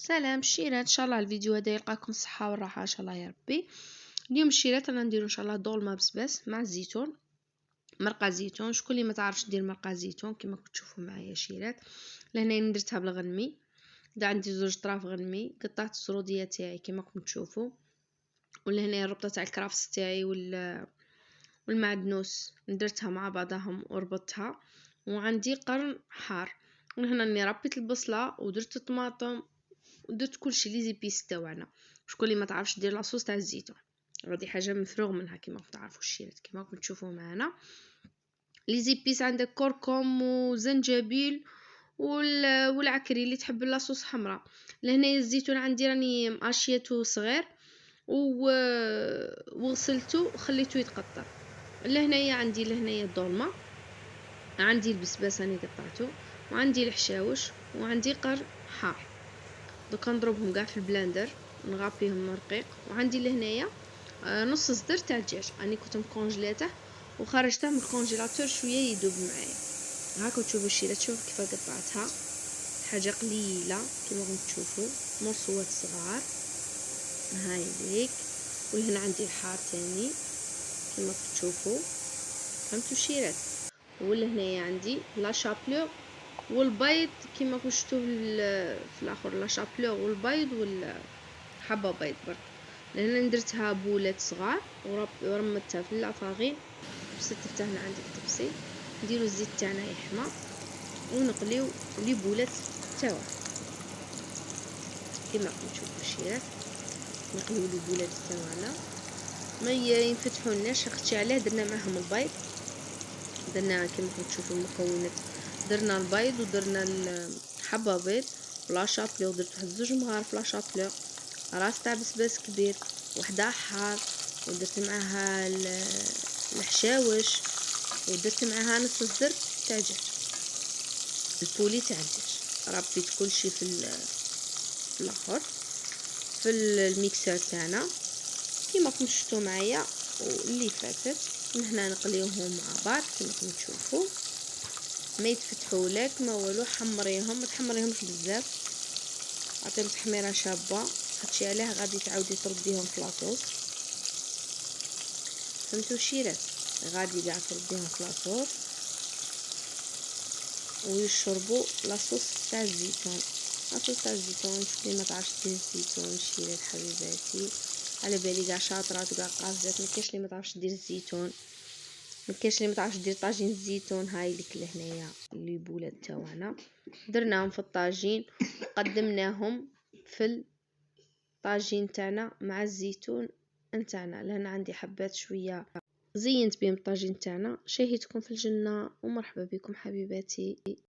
سلام الشيرات، ان شاء الله الفيديو هذا يلقاكم الصحه والراحه ان شاء الله يا ربي. اليوم الشيرات انا نديرو ان شاء الله دولمه بسباس مع الزيتون، مرقه زيتون. شكون اللي ما تعرفش دير مرقه زيتون كما كنتو تشوفوا معايا شيرات. لهنا درتها بالغنمي، دا عندي زوج طراف غنمي، قطعت الزروديه تاعي كما كنتو تشوفوا، ولهنا الربطه تاع الكرافس تاعي والمعدنوس درتها مع بعضهم وربطتها، وعندي قرن حار. وهنا راني ربيت البصله ودرت الطماطم ودرت كلشي لي زيبيس تاعنا. شكون اللي ما تعرفش دير لاصوص تاع الزيتون، غادي حاجه مفروغ منها كما تعرفوا الشيرات كما كنتو تشوفوا معنا. لي زيبيس عندك كركم وزنجبيل والعكري اللي تحب لاصوص حمراء. لهنا الزيتون عندي راني ماشيته صغير وغسلته وخليته يتقطع. لهنايا عندي لهنايا الدولمه، عندي البسباس راني قطعته، وعندي الحشاوش، وعندي قرن حار. دوكا نضربهم كاع في البلاندر نغابيهم رقيق. وعندي لهنايا نص صدر تاع الدجاج راني كنت مكونجلاته وخرجته من الكونجيلاتور شويه يذوب معايا. هاكا تشوفوا الشيرات، شوفوا كيف قطعتها، حاجه قليله كما راكم تشوفوا، مرصوات صغار هاي ليك. وهنا عندي الحار تاني كما تشوفوا، فهمتوا الشيرات. ولهنايا عندي لا شابلور والبيض كما شفتوا في الاخر، لا شابلور والبيض والحبه بيض برك. لهنا درتها بولات صغار ورمتها في العفاغين، وستفتها هنا عندي الطبسي. نديرو الزيت تاعنا يحمى ونقليو لي بولات تاعنا كما راكم تشوفوا الشيرات. نقليو لي بولات تاعنا ما ينفتحوناش، خاطش علاه درنا معاهم البيض. درنا كما راكم تشوفوا المكونات، درنا البيض ودرنا حبه بيض ولا شابلور، درت واحد زوج مغارف لا شابلور، راس تاع بسباس كبير، وحده حار، ودرت معاها الحشاوش، ودرت معاها نص صدر تاع دجاج البولي تاع الدجاج. ربيت كلشي في الاخر في الميكسر تاعنا كيما راكم شفتوا معايا واللي فاتت. من هنا نقليوهم مع بعض كما راكم تشوفوا، ما يتفتحوا لك ما والو. حمريهم، ما تحمريهمش بزاف، عطيهم تحميره شابه، هادشي علاه غادي تعاودي ترديهم في لاصوص. فهمتوا الشيرات، غادي كاع ترديهم في لاصوص ويشربوا لاصوص تاع الزيتون. لاصوص تاع الزيتون، شكون ما تعرفش دير الزيتون الشيرات حبيباتي، على بالي كاع شاطرات وكاع قاصدات. ما كاينش اللي ما تعرفش دير الزيتون، ما كاينش اللي ما تعرفش دير طاجين الزيتون. هاي لك لهنايا لي بولات تاعنا درناهم في الطاجين وقدمناهم في الطاجين تاعنا مع الزيتون نتاعنا. لهنا عندي حبات شويه زينت بهم الطاجين تاعنا. شهيتكم في الجنه ومرحبا بكم حبيباتي.